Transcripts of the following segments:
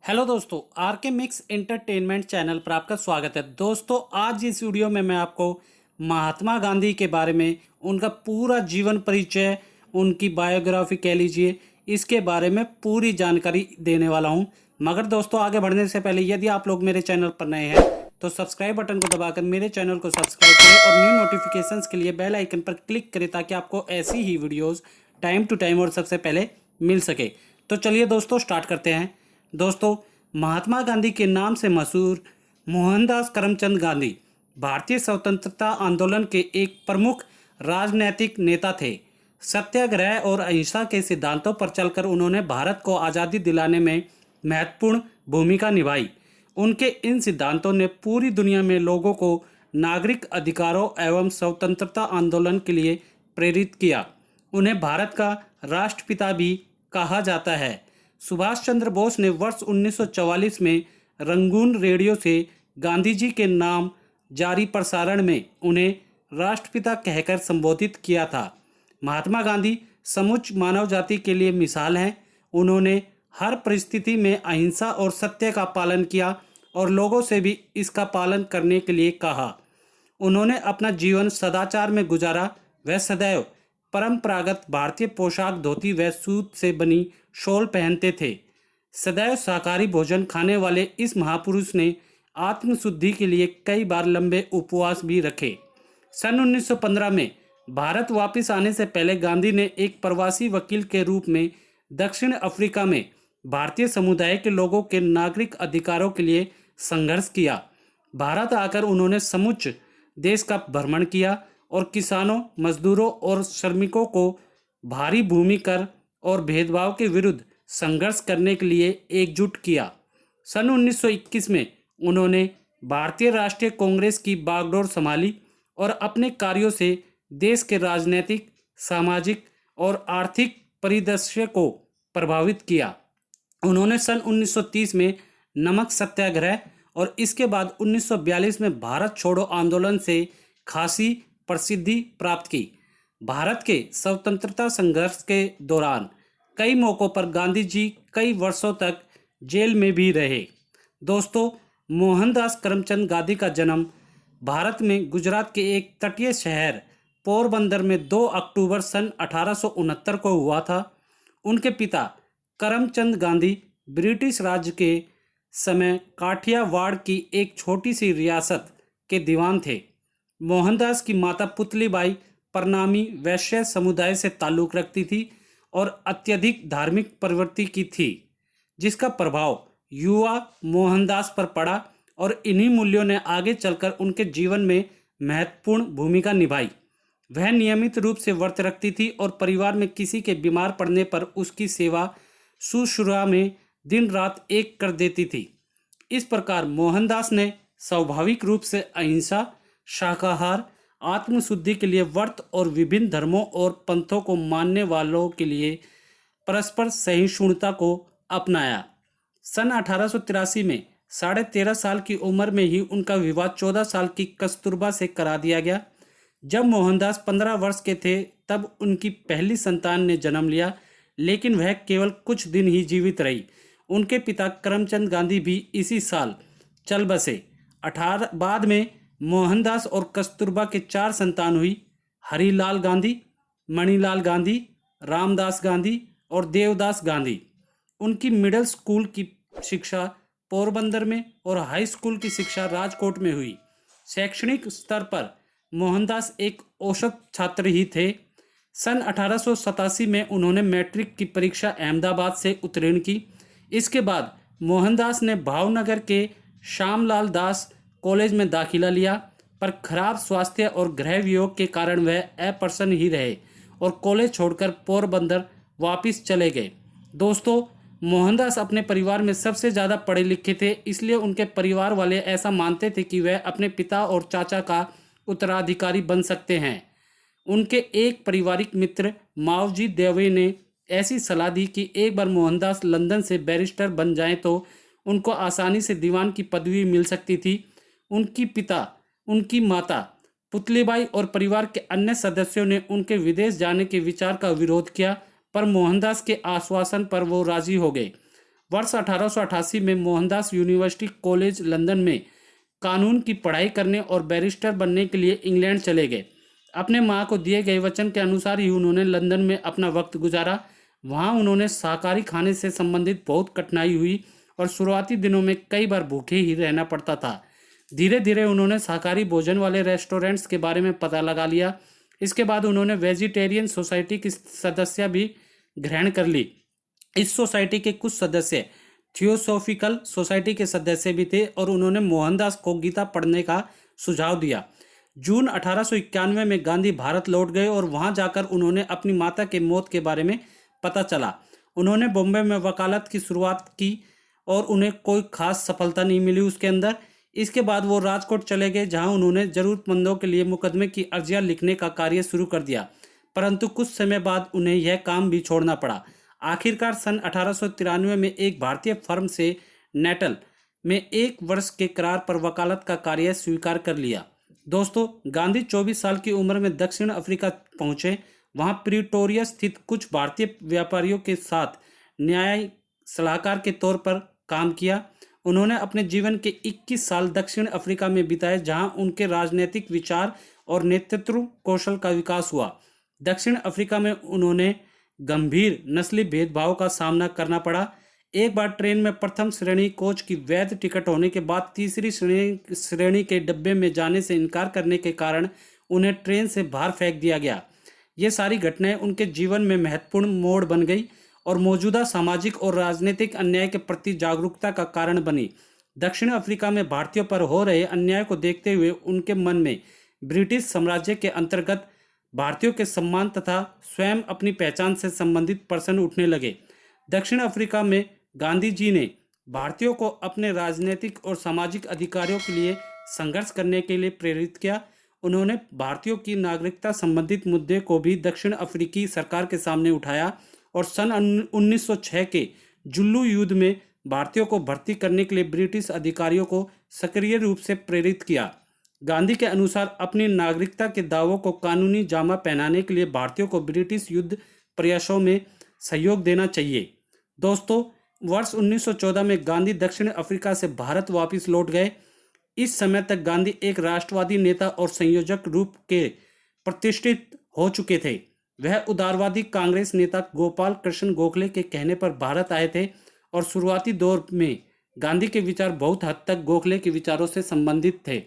Hello दोस्तों, are के mix entertainment channel पर आपका स्वागत है। दोस्तों, आज इस वीडियो में मैं आपको महात्मा गांधी के बारे में, उनका पूरा जीवन परिचय, उनकी बायोग्राफी कह लीजिए, इसके बारे में पूरी जानकारी देने वाला हूं। मगर दोस्तों, आगे बढ़ने से पहले यदि आप लोग मेरे चैनल पर नए हैं तो सब्सक्राइब बटन को दबाकर मेरे चैनल को सब्सक्राइब करें और न्यू नोटिफिकेशंस के लिए बेल आइकन पर क्लिक करें ताकि आपको ऐसी ही वीडियोज़ टाइम टू टाइम और सबसे पहले मिल सके। तो चलिए दोस्तों, स्टार्ट करते हैं। दोस्तों, महात्मा गांधी के नाम से मशहूर मोहनदास करमचंद गांधी भारतीय स्वतंत्रता आंदोलन के एक प्रमुख राजनैतिक नेता थे। सत्याग्रह और अहिंसा के सिद्धांतों पर चलकर उन्होंने भारत को आज़ादी दिलाने में महत्वपूर्ण भूमिका निभाई। उनके इन सिद्धांतों ने पूरी दुनिया में लोगों को नागरिक अधिकारों एवं स्वतंत्रता आंदोलन के लिए प्रेरित किया। उन्हें भारत का राष्ट्रपिता भी कहा जाता है। सुभाष चंद्र बोस ने वर्ष 1944 में रंगून रेडियो से गांधी जी के नाम जारी प्रसारण में उन्हें राष्ट्रपिता कहकर संबोधित किया था। महात्मा गांधी समूच मानव जाति के लिए मिसाल हैं। उन्होंने हर परिस्थिति में अहिंसा और सत्य का पालन किया और लोगों से भी इसका पालन करने के लिए कहा। उन्होंने अपना जीवन सदाचार में गुजारा। वह सदैव परंपरागत भारतीय पोशाक, धोती व सूत से बनी शॉल पहनते थे। सदैव शाकाहारी भोजन खाने वाले इस महापुरुष ने आत्मशुद्धि के लिए कई बार लंबे उपवास भी रखे। सन 1915 में भारत वापस आने से पहले गांधी ने एक प्रवासी वकील के रूप में दक्षिण अफ्रीका में भारतीय समुदाय के लोगों के नागरिक अधिकारों के लिए संघर्ष किया। भारत आकर उन्होंने समुच्च देश का भ्रमण किया और किसानों, मजदूरों और श्रमिकों को भारी भूमि कर और भेदभाव के विरुद्ध संघर्ष करने के लिए एकजुट किया। सन 1921 में उन्होंने भारतीय राष्ट्रीय कांग्रेस की बागडोर संभाली और अपने कार्यों से देश के राजनीतिक, सामाजिक और आर्थिक परिदृश्य को प्रभावित किया। उन्होंने सन 1930 में नमक सत्याग्रह और इसके बाद 1942 में भारत छोड़ो आंदोलन से खासी प्रसिद्धि प्राप्त की। भारत के स्वतंत्रता संघर्ष के दौरान कई मौक़ों पर गांधी जी कई वर्षों तक जेल में भी रहे। दोस्तों, मोहनदास करमचंद गांधी का जन्म भारत में गुजरात के एक तटीय शहर पोरबंदर में 2 अक्टूबर सन 1869 को हुआ था। उनके पिता करमचंद गांधी ब्रिटिश राज के समय काठियावाड़ की एक छोटी सी रियासत के दीवान थे। मोहनदास की माता पुतलीबाई परनामी वैश्य समुदाय से ताल्लुक़ रखती थी और अत्यधिक धार्मिक प्रवृत्ति की थी, जिसका प्रभाव युवा मोहनदास पर पड़ा और इन्हीं मूल्यों ने आगे चलकर उनके जीवन में महत्वपूर्ण भूमिका निभाई। वह नियमित रूप से व्रत रखती थी और परिवार में किसी के बीमार पड़ने पर उसकी सेवा शुश्रूषा में दिन रात एक कर देती थी। इस प्रकार मोहनदास ने स्वाभाविक रूप से अहिंसा, शाकाहार, आत्मशुद्धि के लिए व्रत और विभिन्न धर्मों और पंथों को मानने वालों के लिए परस्पर सहिष्णुता को अपनाया। सन 1883 में 13.5 साल की उम्र में ही उनका विवाह 14 साल की कस्तूरबा से करा दिया गया। जब मोहनदास 15 वर्ष के थे तब उनकी पहली संतान ने जन्म लिया, लेकिन वह केवल कुछ दिन ही जीवित रही। उनके पिता करमचंद गांधी भी इसी साल चल बसे। बाद में मोहनदास और कस्तूरबा के 4 संतान हुई: हरिलाल गांधी, मणिलाल गांधी, रामदास गांधी और देवदास गांधी। उनकी मिडिल स्कूल की शिक्षा पोरबंदर में और हाई स्कूल की शिक्षा राजकोट में हुई। शैक्षणिक स्तर पर मोहनदास एक औसत छात्र ही थे। सन 1887 में उन्होंने मैट्रिक की परीक्षा अहमदाबाद से उत्तीर्ण की। इसके बाद मोहनदास ने भावनगर के श्यामलाल दास कॉलेज में दाखिला लिया, पर खराब स्वास्थ्य और गृह वियोग के कारण वह अप्रसन्न ही रहे और कॉलेज छोड़कर पोरबंदर वापस चले गए। दोस्तों, मोहनदास अपने परिवार में सबसे ज़्यादा पढ़े लिखे थे, इसलिए उनके परिवार वाले ऐसा मानते थे कि वह अपने पिता और चाचा का उत्तराधिकारी बन सकते हैं। उनके एक पारिवारिक मित्र मावजी देवे ने ऐसी सलाह दी कि एक बार मोहनदास लंदन से बैरिस्टर बन जाएं तो उनको आसानी से दीवान की पदवी मिल सकती थी। उनकी माता पुतलीबाई और परिवार के अन्य सदस्यों ने उनके विदेश जाने के विचार का विरोध किया, पर मोहनदास के आश्वासन पर वो राजी हो गए। वर्ष 1888 में मोहनदास यूनिवर्सिटी कॉलेज लंदन में कानून की पढ़ाई करने और बैरिस्टर बनने के लिए इंग्लैंड चले गए। अपने मां को दिए गए वचन के अनुसार ही उन्होंने लंदन में अपना वक्त गुजारा। वहां उन्होंने शाकाहारी खाने से संबंधित बहुत कठिनाई हुई और शुरुआती दिनों में कई बार भूखे ही रहना पड़ता था। धीरे धीरे उन्होंने शाकाहारी भोजन वाले रेस्टोरेंट्स के बारे में पता लगा लिया। इसके बाद उन्होंने वेजिटेरियन सोसाइटी की सदस्य भी ग्रहण कर ली। इस सोसाइटी के कुछ सदस्य थियोसॉफिकल सोसाइटी के सदस्य भी थे और उन्होंने मोहनदास को गीता पढ़ने का सुझाव दिया। जून 1891 में गांधी भारत लौट गए और वहां जाकर उन्होंने अपनी माता के मौत के बारे में पता चला। उन्होंने बॉम्बे में वकालत की शुरुआत की और उन्हें कोई खास सफलता नहीं मिली उसके अंदर। इसके बाद वो राजकोट चले गए, जहां उन्होंने जरूरतमंदों के लिए मुकदमे की अर्जियां लिखने का कार्य शुरू कर दिया, परंतु कुछ समय बाद उन्हें यह काम भी छोड़ना पड़ा। आखिरकार सन 1893 में एक भारतीय फर्म से नेटल में 1 वर्ष के करार पर वकालत का कार्य स्वीकार कर लिया। दोस्तों, गांधी 24 साल की उम्र में दक्षिण अफ्रीका पहुंचे। वहां प्रिटोरिया स्थित कुछ भारतीय व्यापारियों के साथ न्याय सलाहकार के तौर पर काम किया। उन्होंने अपने जीवन के 21 साल दक्षिण अफ्रीका में बिताए, जहां उनके राजनीतिक विचार और नेतृत्व कौशल का विकास हुआ। दक्षिण अफ्रीका में उन्होंने गंभीर नस्ली भेदभाव का सामना करना पड़ा। एक बार ट्रेन में प्रथम श्रेणी कोच की वैध टिकट होने के बाद तीसरी श्रेणी के डब्बे में जाने से इनकार करने के कारण उन्हें ट्रेन से बाहर फेंक दिया गया। ये सारी घटनाएं उनके जीवन में महत्वपूर्ण मोड़ बन गई और मौजूदा सामाजिक और राजनीतिक अन्याय के प्रति जागरूकता का कारण बनी। दक्षिण अफ्रीका में भारतीयों पर हो रहे अन्याय को देखते हुए उनके मन में ब्रिटिश साम्राज्य के अंतर्गत भारतीयों के सम्मान तथा स्वयं अपनी पहचान से संबंधित प्रश्न उठने लगे। दक्षिण अफ्रीका में गांधी जी ने भारतीयों को अपने राजनीतिक और सामाजिक अधिकारों के लिए संघर्ष करने के लिए प्रेरित किया। उन्होंने भारतीयों की नागरिकता संबंधित मुद्दे को भी दक्षिण अफ्रीकी सरकार के सामने उठाया और सन 1906 के जुल्लू युद्ध में भारतीयों को भर्ती करने के लिए ब्रिटिश अधिकारियों को सक्रिय रूप से प्रेरित किया। गांधी के अनुसार अपनी नागरिकता के दावों को कानूनी जामा पहनाने के लिए भारतीयों को ब्रिटिश युद्ध प्रयासों में सहयोग देना चाहिए। दोस्तों, वर्ष 1914 में गांधी दक्षिण अफ्रीका से भारत वापस लौट गए। इस समय तक गांधी एक राष्ट्रवादी नेता और संयोजक रूप के प्रतिष्ठित हो चुके थे। वह उदारवादी कांग्रेस नेता गोपाल कृष्ण गोखले के कहने पर भारत आए थे और शुरुआती दौर में गांधी के विचार बहुत हद तक गोखले के विचारों से संबंधित थे।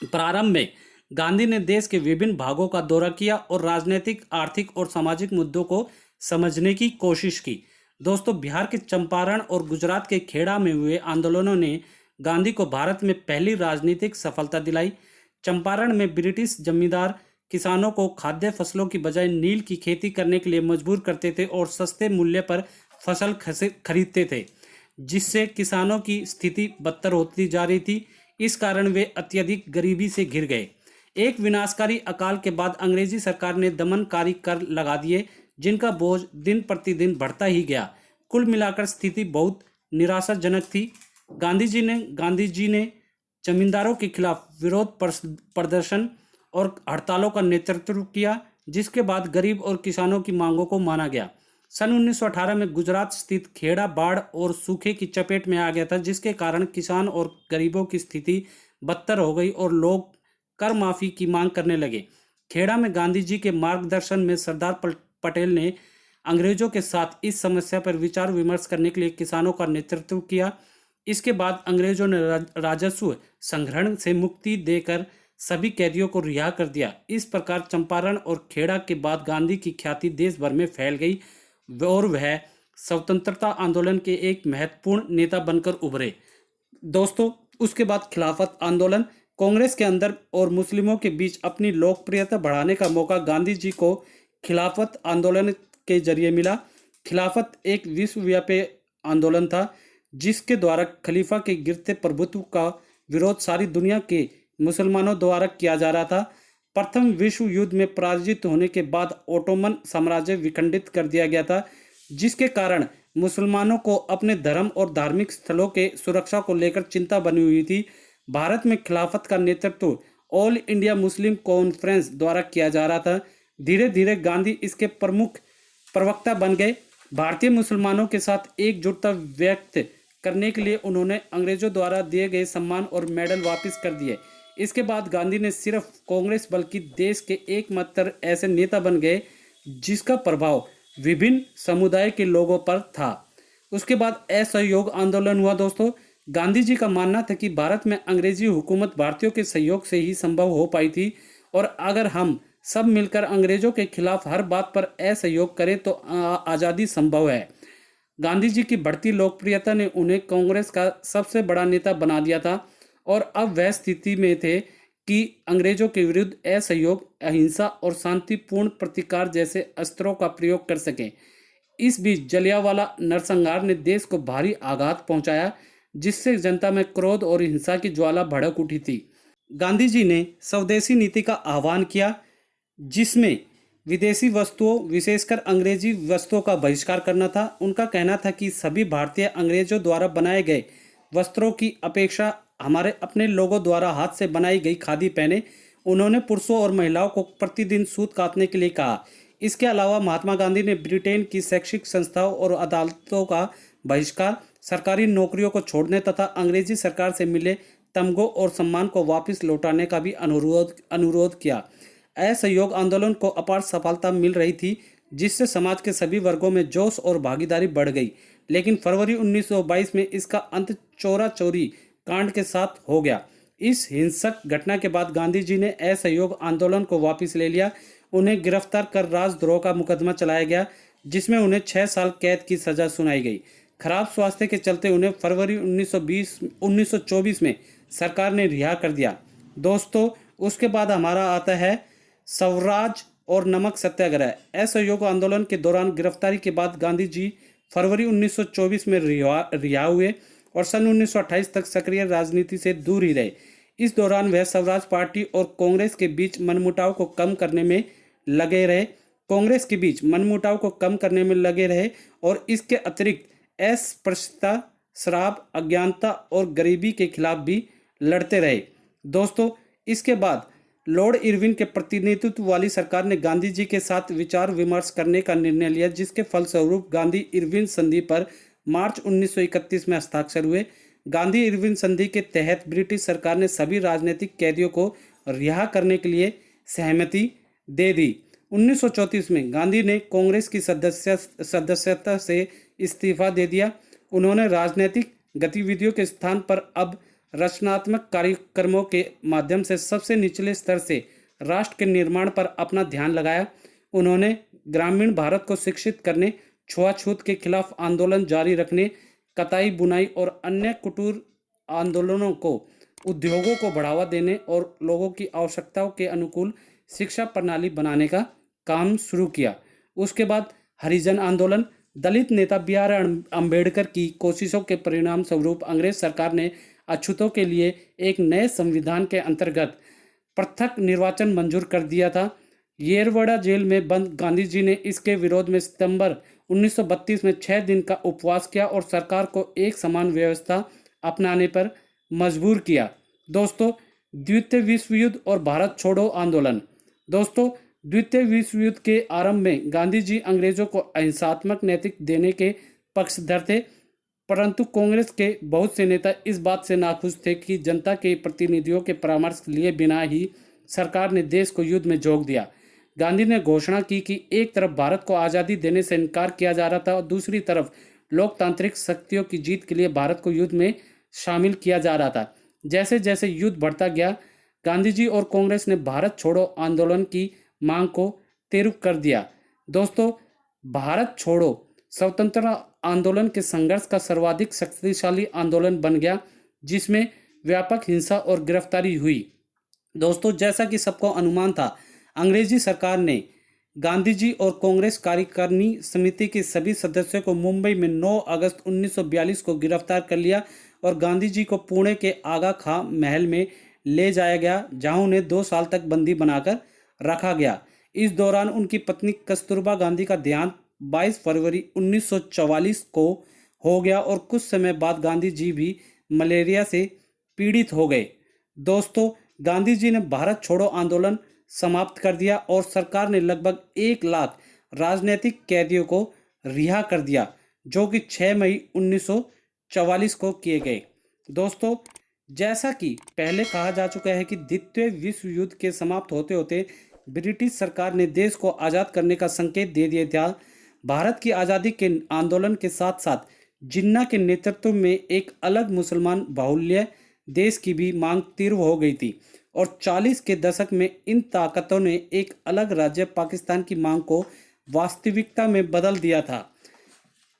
प्रारंभ में गांधी ने देश के विभिन्न भागों का दौरा किया और राजनीतिक, आर्थिक और सामाजिक मुद्दों को समझने की कोशिश की। दोस्तों, बिहार के चंपारण और गुजरात के खेड़ा में हुए आंदोलनों ने गांधी को भारत में पहली राजनीतिक सफलता दिलाई। चंपारण में ब्रिटिश जमींदार किसानों को खाद्य फसलों की बजाय नील की खेती करने के लिए मजबूर करते थे और सस्ते मूल्य पर फसल खरीदते थे, जिससे किसानों की स्थिति बदतर होती जा रही थी। इस कारण वे अत्यधिक गरीबी से घिर गए। एक विनाशकारी अकाल के बाद अंग्रेजी सरकार ने दमनकारी कर लगा दिए, जिनका बोझ दिन प्रतिदिन बढ़ता ही गया। कुल मिलाकर स्थिति बहुत निराशाजनक थी। गांधी जी ने जमींदारों के खिलाफ विरोध प्रदर्शन और हड़तालों का नेतृत्व किया, जिसके बाद गरीब और किसानों की मांगों को माना गया। सन 1918 में गुजरात स्थित खेड़ा बाढ़ और सूखे की चपेट में आ गया था, जिसके कारण किसान और गरीबों की स्थिति बदतर हो गई और लोग कर माफी की मांग करने लगे। खेड़ा में गांधी जी के मार्गदर्शन में सरदार पटेल ने अंग्रेजों के साथ इस समस्या पर विचार विमर्श करने के लिए किसानों का नेतृत्व किया। इसके बाद अंग्रेजों ने राजस्व संग्रहण से मुक्ति देकर सभी कैदियों को रिहा कर दिया। इस प्रकार चंपारण और खेड़ा के बाद गांधी की ख्याति देश भर में फैल गई और वह स्वतंत्रता आंदोलन के एक महत्वपूर्ण नेता बनकर उभरे। दोस्तों, उसके बाद खिलाफत आंदोलन, कांग्रेस के अंदर और मुस्लिमों के बीच अपनी लोकप्रियता बढ़ाने का मौका गांधी जी को खिलाफत आंदोलन के जरिए मिला। खिलाफत एक विश्वव्यापी आंदोलन था, जिसके द्वारा खलीफा के गिरते प्रभुत्व का विरोध सारी दुनिया के मुसलमानों द्वारा किया जा रहा था। प्रथम विश्व युद्ध में पराजित होने के बाद ओटोमन साम्राज्य विखंडित कर दिया गया था, जिसके कारण मुसलमानों को अपने धर्म और धार्मिक स्थलों के सुरक्षा को लेकर चिंता बनी हुई थी। भारत में खिलाफत का नेतृत्व ऑल इंडिया मुस्लिम कॉन्फ्रेंस द्वारा किया जा रहा था। धीरे धीरे गांधी इसके प्रमुख प्रवक्ता बन गए। भारतीय मुसलमानों के साथ एकजुटता व्यक्त करने के लिए उन्होंने अंग्रेजों द्वारा दिए गए सम्मान और मेडल वापस कर दिए। इसके बाद गांधी ने सिर्फ कांग्रेस बल्कि देश के एकमात्र ऐसे नेता बन गए जिसका प्रभाव विभिन्न समुदाय के लोगों पर था। उसके बाद असहयोग आंदोलन हुआ दोस्तों। गांधी जी का मानना था कि भारत में अंग्रेजी हुकूमत भारतीयों के सहयोग से ही संभव हो पाई थी और अगर हम सब मिलकर अंग्रेजों के खिलाफ हर बात पर असहयोग करें तो आज़ादी संभव है। गांधी जी की बढ़ती लोकप्रियता ने उन्हें कांग्रेस का सबसे बड़ा नेता बना दिया था और अब वह स्थिति में थे कि अंग्रेजों के विरुद्ध असहयोग, अहिंसा और शांतिपूर्ण प्रतिकार जैसे अस्त्रों का प्रयोग कर सकें। इस बीच जलियांवाला नरसंहार ने देश को भारी आघात पहुंचाया, जिससे जनता में क्रोध और हिंसा की ज्वाला भड़क उठी थी। गांधी जी ने स्वदेशी नीति का आह्वान किया, जिसमें विदेशी वस्तुओं विशेषकर अंग्रेजी वस्तुओं का बहिष्कार करना था। उनका कहना था कि सभी भारतीय अंग्रेजों द्वारा बनाए गए वस्त्रों की अपेक्षा हमारे अपने लोगों द्वारा हाथ से बनाई गई खादी पहने। उन्होंने पुरुषों और महिलाओं को प्रतिदिन सूत काटने के लिए कहा। इसके अलावा महात्मा गांधी ने ब्रिटेन की शैक्षिक संस्थाओं और अदालतों का बहिष्कार, सरकारी नौकरियों को छोड़ने तथा अंग्रेजी सरकार से मिले तमगों और सम्मान को वापस लौटाने का भी अनुरोध किया। असहयोग आंदोलन को अपार सफलता मिल रही थी, जिससे समाज के सभी वर्गों में जोश और भागीदारी बढ़ गई। लेकिन फरवरी 1922 में इसका अंत चोरा चोरी कांड के साथ हो गया। इस हिंसक घटना के बाद गांधी जी ने असहयोग आंदोलन को वापस ले लिया। उन्हें गिरफ्तार कर राजद्रोह का मुकदमा चलाया गया, जिसमें उन्हें 6 साल कैद की सजा सुनाई गई। खराब स्वास्थ्य के चलते उन्हें फरवरी 1924 में सरकार ने रिहा कर दिया। दोस्तों, उसके बाद हमारा आता है स्वराज और नमक सत्याग्रह। असहयोग आंदोलन के दौरान गिरफ्तारी के बाद गांधी जी फरवरी 1924 में रिहा हुए और सन 1928 तक सक्रिय राजनीति से दूर ही रहे। इस दौरान वह स्वराज पार्टी और कांग्रेस के बीच मनमुटाव को कम करने में लगे रहे और इसके अतिरिक्त अस्पृश्यता, शराब, अज्ञानता और गरीबी के खिलाफ भी लड़ते रहे। दोस्तों, इसके बाद लॉर्ड इरविन के प्रतिनिधित्व वाली सरकार ने गांधी जी के साथ विचार विमर्श करने का निर्णय लिया, जिसके फलस्वरूप गांधी इरविन संधि पर मार्च 1931 में हस्ताक्षर हुए। गांधी इरविन संधि के तहत ब्रिटिश सरकार ने सभी राजनीतिक कैदियों को रिहा करने के लिए सहमति दे दी। 1934 में गांधी ने कांग्रेस की सदस्यता से इस्तीफा दे दिया। उन्होंने राजनीतिक गतिविधियों के स्थान पर अब रचनात्मक कार्यक्रमों के माध्यम से सबसे निचले स्तर से राष्ट्र के निर्माण पर अपना ध्यान लगाया। उन्होंने ग्रामीण भारत को शिक्षित करने, छुआछूत के खिलाफ आंदोलन जारी रखने, कताई बुनाई और अन्य कुटीर आंदोलनों को, उद्योगों को बढ़ावा देने और लोगों की आवश्यकताओं के अनुकूल शिक्षा प्रणाली बनाने का काम शुरू किया। उसके बाद हरिजन आंदोलन। दलित नेता बी.आर. अम्बेडकर की कोशिशों के परिणाम स्वरूप अंग्रेज सरकार ने अछूतों के लिए एक नए संविधान के अंतर्गत पृथक निर्वाचन मंजूर कर दिया था। येरवड़ा जेल में बंद गांधी जी ने इसके विरोध में सितंबर 1932 में 6 दिन का उपवास किया और सरकार को एक समान व्यवस्था अपनाने पर मजबूर किया। दोस्तों, द्वितीय विश्व युद्ध और भारत छोड़ो आंदोलन। दोस्तों, द्वितीय विश्व युद्ध के आरंभ में गांधी जी अंग्रेजों को अहिंसात्मक नैतिक देने के पक्षधर थे, परंतु कांग्रेस के बहुत से नेता इस बात से नाखुश थे कि जनता के प्रतिनिधियों के परामर्श लिए बिना ही सरकार ने देश को युद्ध में झोंक दिया। गांधी ने घोषणा की कि एक तरफ भारत को आज़ादी देने से इनकार किया जा रहा था और दूसरी तरफ लोकतांत्रिक शक्तियों की जीत के लिए भारत को युद्ध में शामिल किया जा रहा था। जैसे जैसे युद्ध बढ़ता गया, गांधी जी और कांग्रेस ने भारत छोड़ो आंदोलन की मांग को तेरुक कर दिया। दोस्तों, भारत छोड़ो स्वतंत्रता आंदोलन के संघर्ष का सर्वाधिक शक्तिशाली आंदोलन बन गया, जिसमें व्यापक हिंसा और गिरफ्तारी हुई। दोस्तों, जैसा कि सबको अनुमान था, अंग्रेजी सरकार ने गांधी जी और कांग्रेस कार्यकारिणी समिति के सभी सदस्यों को मुंबई में 9 अगस्त 1942 को गिरफ्तार कर लिया और गांधी जी को पुणे के आगा खां महल में ले जाया गया, जहां उन्हें 2 साल तक बंदी बनाकर रखा गया। इस दौरान उनकी पत्नी कस्तूरबा गांधी का देहांत 22 फरवरी 1944 को हो गया और कुछ समय बाद गांधी जी भी मलेरिया से पीड़ित हो गए। दोस्तों, गांधी जी ने भारत छोड़ो आंदोलन समाप्त कर दिया और सरकार ने लगभग 1 लाख राजनीतिक कैदियों को रिहा कर दिया, जो कि 6 मई 1944 को किए गए। दोस्तों, जैसा कि पहले कहा जा चुका है कि द्वितीय विश्व युद्ध के समाप्त होते होते ब्रिटिश सरकार ने देश को आज़ाद करने का संकेत दे दिया था। भारत की आज़ादी के आंदोलन के साथ साथ जिन्ना के नेतृत्व में एक अलग मुसलमान बाहुल्य देश की भी मांग तीव्र हो गई थी और 40 के दशक में इन ताकतों ने एक अलग राज्य पाकिस्तान की मांग को वास्तविकता में बदल दिया था।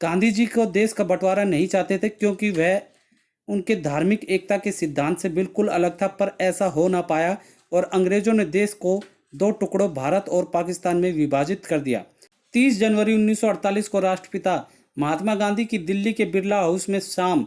गांधी जी को देश का बंटवारा नहीं चाहते थे, क्योंकि वह उनके धार्मिक एकता के सिद्धांत से बिल्कुल अलग था, पर ऐसा हो ना पाया और अंग्रेजों ने देश को दो टुकड़ों भारत और पाकिस्तान में विभाजित कर दिया। 30 जनवरी 1948 को राष्ट्रपिता महात्मा गांधी की दिल्ली के बिरला हाउस में शाम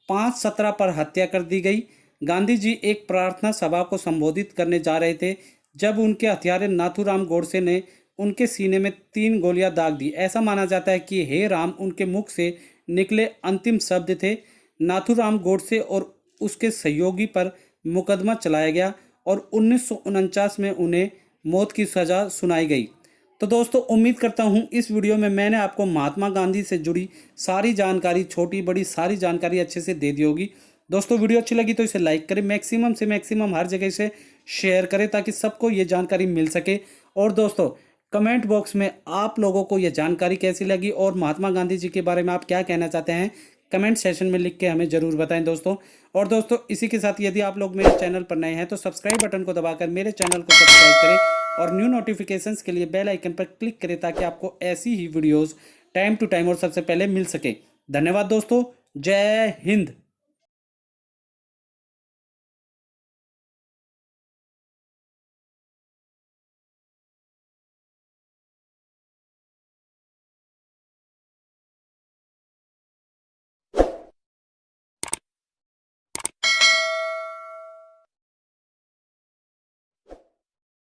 5:17 पर हत्या कर दी गई। गांधी जी एक प्रार्थना सभा को संबोधित करने जा रहे थे जब उनके हत्यारे नाथूराम गोडसे ने उनके सीने में 3 गोलियां दाग दी। ऐसा माना जाता है कि हे राम उनके मुख से निकले अंतिम शब्द थे। नाथूराम गोडसे और उसके सहयोगी पर मुकदमा चलाया गया और 1949 में उन्हें मौत की सज़ा सुनाई गई। तो दोस्तों, उम्मीद करता हूँ इस वीडियो में मैंने आपको महात्मा गांधी से जुड़ी सारी जानकारी, छोटी बड़ी सारी जानकारी अच्छे से दे दी होगी। दोस्तों, वीडियो अच्छी लगी तो इसे लाइक करें, मैक्सिमम से मैक्सिमम हर जगह से शेयर करें ताकि सबको ये जानकारी मिल सके। और दोस्तों, कमेंट बॉक्स में आप लोगों को ये जानकारी कैसी लगी और महात्मा गांधी जी के बारे में आप क्या कहना चाहते हैं, कमेंट सेशन में लिख के हमें ज़रूर बताएं दोस्तों। और दोस्तों, इसी के साथ यदि आप लोग मेरे चैनल पर नए हैं तो सब्सक्राइब बटन को दबाकर मेरे चैनल को सब्सक्राइब करें और न्यू नोटिफिकेशंस के लिए बेल आइकन पर क्लिक करें ताकि आपको ऐसी ही वीडियोस टाइम टू टाइम और सबसे पहले मिल सके। धन्यवाद दोस्तों, जय हिंद।